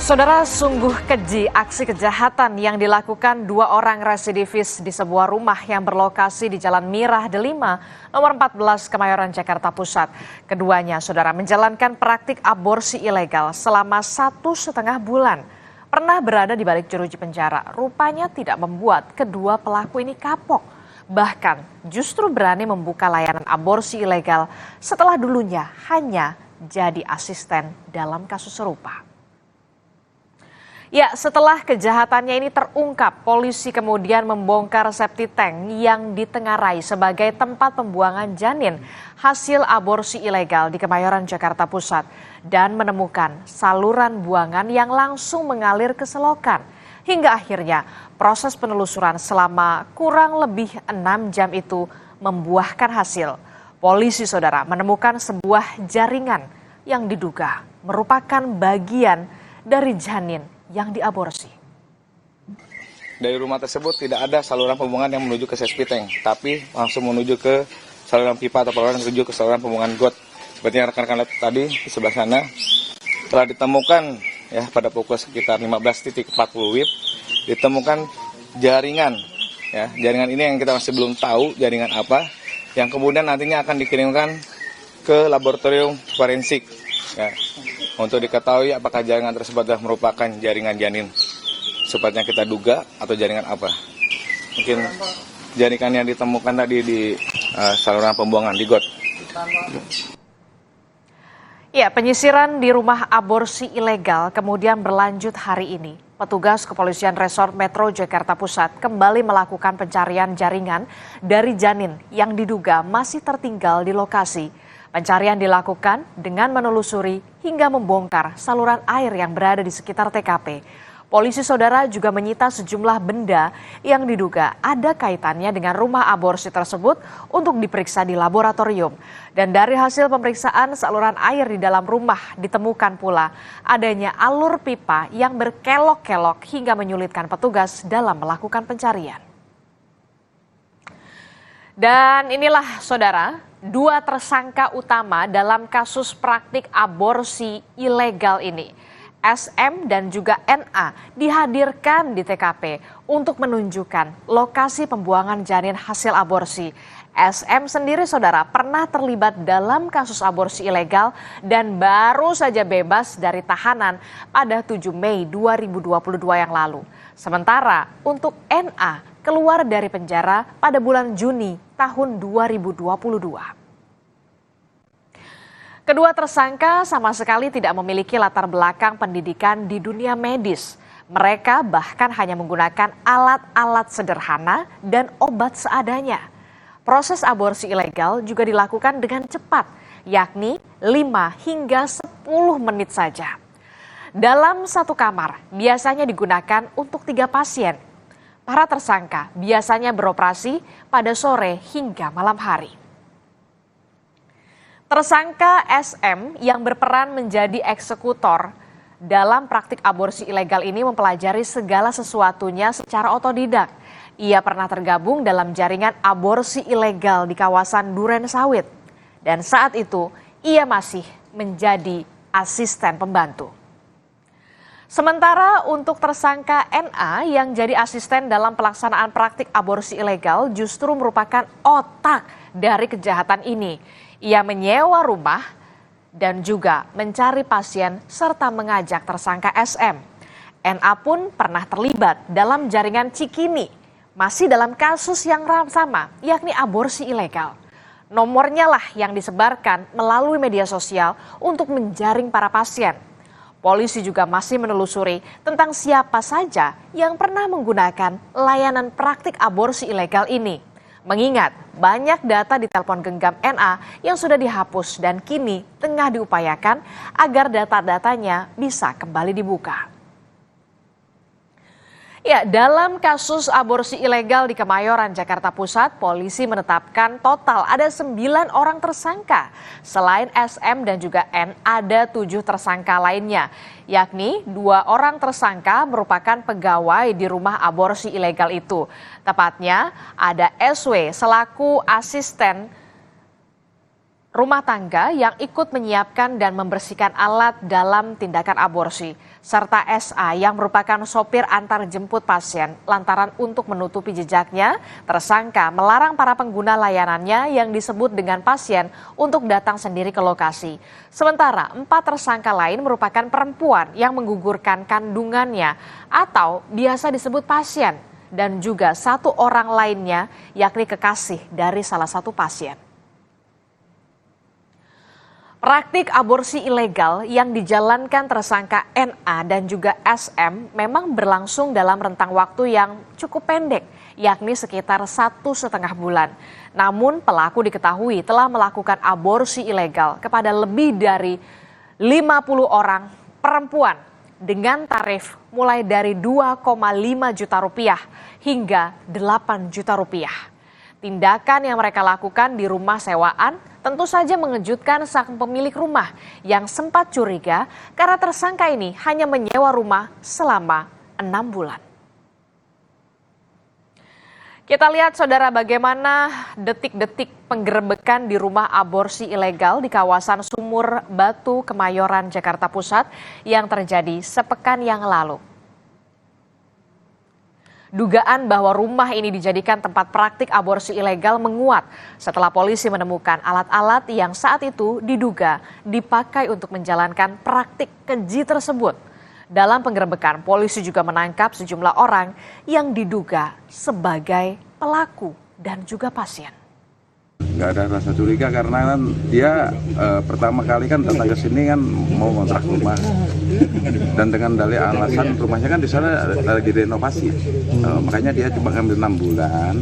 Saudara, sungguh keji aksi kejahatan yang dilakukan dua orang residivis di sebuah rumah yang berlokasi di Jalan Mirah Delima, nomor 14 Kemayoran, Jakarta Pusat. Keduanya, saudara, menjalankan praktik aborsi ilegal selama 1,5 bulan. Pernah berada di balik jeruji penjara, rupanya tidak membuat kedua pelaku ini kapok. Bahkan justru berani membuka layanan aborsi ilegal setelah dulunya hanya jadi asisten dalam kasus serupa. Ya, setelah kejahatannya ini terungkap, polisi kemudian membongkar septic tank yang ditengarai sebagai tempat pembuangan janin hasil aborsi ilegal di Kemayoran, Jakarta Pusat dan menemukan saluran buangan yang langsung mengalir ke selokan. Hingga akhirnya proses penelusuran selama kurang lebih 6 jam itu membuahkan hasil. Polisi, saudara, menemukan sebuah jaringan yang diduga merupakan bagian dari janin yang diaborsi. Dari rumah tersebut tidak ada saluran pembuangan yang menuju ke septic tank, tapi langsung menuju ke saluran pipa atau saluran menuju ke saluran pembuangan got. Seperti yang rekan-rekan lihat tadi di sebelah sana, telah ditemukan ya pada pukul sekitar 15.40 WIB ditemukan jaringan. Ya, jaringan ini yang kita masih belum tahu jaringan apa, yang kemudian nantinya akan dikirimkan ke laboratorium forensik. Ya, untuk diketahui apakah jaringan tersebut adalah merupakan jaringan janin seperti yang kita duga atau jaringan apa. Mungkin jaringan yang ditemukan tadi di saluran pembuangan di got. Ya, penyisiran di rumah aborsi ilegal kemudian berlanjut hari ini. Petugas Kepolisian Resort Metro Jakarta Pusat kembali melakukan pencarian jaringan dari janin yang diduga masih tertinggal di lokasi. Pencarian dilakukan dengan menelusuri hingga membongkar saluran air yang berada di sekitar TKP. Polisi, saudara, juga menyita sejumlah benda yang diduga ada kaitannya dengan rumah aborsi tersebut untuk diperiksa di laboratorium. Dan dari hasil pemeriksaan saluran air di dalam rumah ditemukan pula adanya alur pipa yang berkelok-kelok hingga menyulitkan petugas dalam melakukan pencarian. Dan inilah, saudara, dua tersangka utama dalam kasus praktik aborsi ilegal ini. SM dan juga NA dihadirkan di TKP untuk menunjukkan lokasi pembuangan janin hasil aborsi. SM sendiri, saudara, pernah terlibat dalam kasus aborsi ilegal dan baru saja bebas dari tahanan pada 7 Mei 2022 yang lalu. Sementara untuk NA keluar dari penjara pada bulan Juni tahun 2022. Kedua tersangka sama sekali tidak memiliki latar belakang pendidikan di dunia medis. Mereka bahkan hanya menggunakan alat-alat sederhana dan obat seadanya. Proses aborsi ilegal juga dilakukan dengan cepat, yakni 5 hingga 10 menit saja. Dalam satu kamar biasanya digunakan untuk 3 pasien. Para tersangka biasanya beroperasi pada sore hingga malam hari. Tersangka SM yang berperan menjadi eksekutor dalam praktik aborsi ilegal ini mempelajari segala sesuatunya secara otodidak. Ia pernah tergabung dalam jaringan aborsi ilegal di kawasan Duren Sawit. Dan saat itu ia masih menjadi asisten pembantu. Sementara untuk tersangka NA yang jadi asisten dalam pelaksanaan praktik aborsi ilegal justru merupakan otak dari kejahatan ini. Ia menyewa rumah dan juga mencari pasien serta mengajak tersangka SM. NA pun pernah terlibat dalam jaringan Cikini, masih dalam kasus yang sama, yakni aborsi ilegal. Nomornya lah yang disebarkan melalui media sosial untuk menjaring para pasien. Polisi juga masih menelusuri tentang siapa saja yang pernah menggunakan layanan praktik aborsi ilegal ini. Mengingat banyak data di telepon genggam NA yang sudah dihapus dan kini tengah diupayakan agar data-datanya bisa kembali dibuka. Ya, dalam kasus aborsi ilegal di Kemayoran, Jakarta Pusat, polisi menetapkan total ada 9 orang tersangka. Selain SM dan juga N, ada 7 tersangka lainnya, yakni 2 orang tersangka merupakan pegawai di rumah aborsi ilegal itu. Tepatnya ada SW selaku asisten rumah tangga yang ikut menyiapkan dan membersihkan alat dalam tindakan aborsi, serta SA yang merupakan sopir antar jemput pasien. Lantaran untuk menutupi jejaknya, tersangka melarang para pengguna layanannya yang disebut dengan pasien untuk datang sendiri ke lokasi. Sementara 4 tersangka lain merupakan perempuan yang menggugurkan kandungannya atau biasa disebut pasien, dan juga 1 orang lainnya yakni kekasih dari salah satu pasien. Praktik aborsi ilegal yang dijalankan tersangka NA dan juga SM memang berlangsung dalam rentang waktu yang cukup pendek, yakni sekitar 1,5 bulan. Namun pelaku diketahui telah melakukan aborsi ilegal kepada lebih dari 50 orang perempuan dengan tarif mulai dari 2,5 juta rupiah hingga 8 juta rupiah. Tindakan yang mereka lakukan di rumah sewaan tentu saja mengejutkan sang pemilik rumah yang sempat curiga karena tersangka ini hanya menyewa rumah selama 6 bulan. Kita lihat saudara bagaimana detik-detik penggerebekan di rumah aborsi ilegal di kawasan Sumur Batu, Kemayoran, Jakarta Pusat yang terjadi sepekan yang lalu. Dugaan bahwa rumah ini dijadikan tempat praktik aborsi ilegal menguat setelah polisi menemukan alat-alat yang saat itu diduga dipakai untuk menjalankan praktik keji tersebut. Dalam penggerebekan, polisi juga menangkap sejumlah orang yang diduga sebagai pelaku dan juga pasien. Nggak ada rasa curiga karena kan dia pertama kali kan datang ke sini kan mau ngontrak rumah, dan dengan dalih alasan rumahnya kan di sana lagi renovasi, makanya dia cuma ngambil 6 bulan.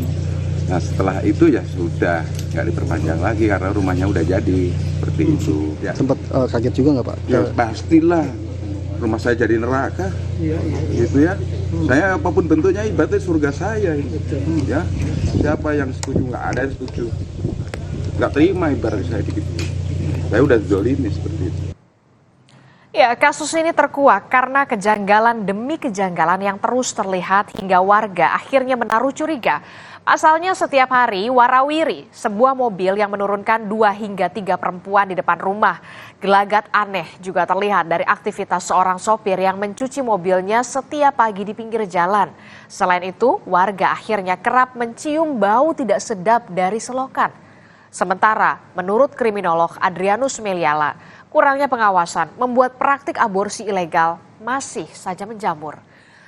Nah setelah itu ya sudah nggak diperpanjang lagi karena rumahnya udah jadi seperti itu. Ya. Sempat kaget juga nggak Pak? Ya pastilah, rumah saya jadi neraka, gitu ya. Saya apapun bentuknya ibaratnya surga saya, ya. Siapa yang setuju? Nggak ada yang setuju. Nggak terima ibarat saya begitu. Saya udah zolimi seperti itu. Ya, kasus ini terkuak karena kejanggalan demi kejanggalan yang terus terlihat hingga warga akhirnya menaruh curiga. Pasalnya setiap hari warawiri sebuah mobil yang menurunkan 2 hingga 3 perempuan di depan rumah. Gelagat aneh juga terlihat dari aktivitas seorang sopir yang mencuci mobilnya setiap pagi di pinggir jalan. Selain itu, warga akhirnya kerap mencium bau tidak sedap dari selokan. Sementara menurut kriminolog Adrianus Meliala, kurangnya pengawasan membuat praktik aborsi ilegal masih saja menjamur.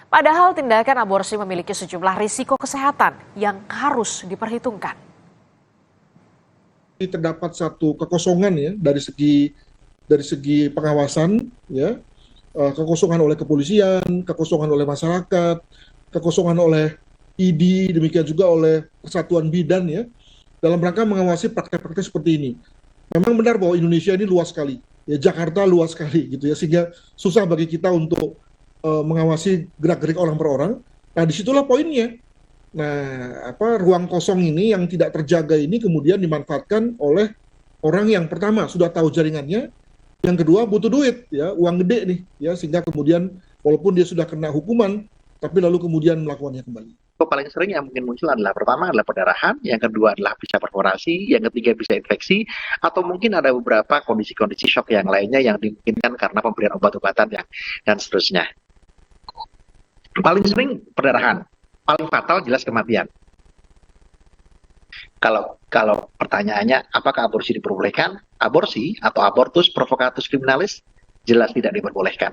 Padahal tindakan aborsi memiliki sejumlah risiko kesehatan yang harus diperhitungkan. Terdapat satu kekosongan ya dari segi pengawasan ya, kekosongan oleh kepolisian, kekosongan oleh masyarakat, kekosongan oleh ID, demikian juga oleh Persatuan Bidan ya, dalam rangka mengawasi praktek-praktek seperti ini. Memang benar bahwa Indonesia ini luas sekali, ya Jakarta luas sekali gitu ya, sehingga susah bagi kita untuk mengawasi gerak-gerik orang per orang. Nah disitulah poinnya. Nah ruang kosong ini yang tidak terjaga ini kemudian dimanfaatkan oleh orang yang pertama sudah tahu jaringannya, yang kedua butuh duit ya, uang gede nih ya, sehingga kemudian walaupun dia sudah kena hukuman, tapi lalu kemudian melakukannya kembali. Paling sering yang mungkin muncul adalah pertama adalah perdarahan, yang kedua adalah bisa perforasi, yang ketiga bisa infeksi, atau mungkin ada beberapa kondisi-kondisi shock yang lainnya yang dimungkinkan karena pemberian obat-obatan dan seterusnya. Paling sering perdarahan, paling fatal jelas kematian. Kalau pertanyaannya apakah aborsi diperbolehkan? Aborsi atau abortus provocatus criminalis jelas tidak diperbolehkan.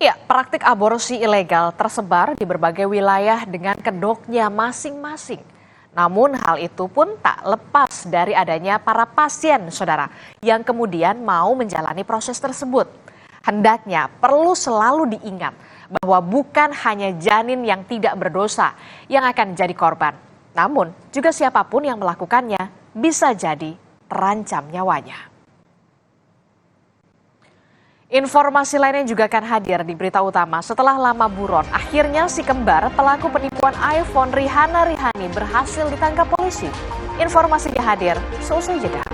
Ya, praktik aborsi ilegal tersebar di berbagai wilayah dengan kedoknya masing-masing. Namun hal itu pun tak lepas dari adanya para pasien, saudara, yang kemudian mau menjalani proses tersebut. Hendaknya perlu selalu diingat bahwa bukan hanya janin yang tidak berdosa yang akan jadi korban. Namun juga siapapun yang melakukannya bisa jadi terancam nyawanya. Informasi lainnya juga akan hadir di berita utama. Setelah lama buron, akhirnya si kembar pelaku penipuan iPhone Rihanna Rihani berhasil ditangkap polisi. Informasinya hadir seusai jeda.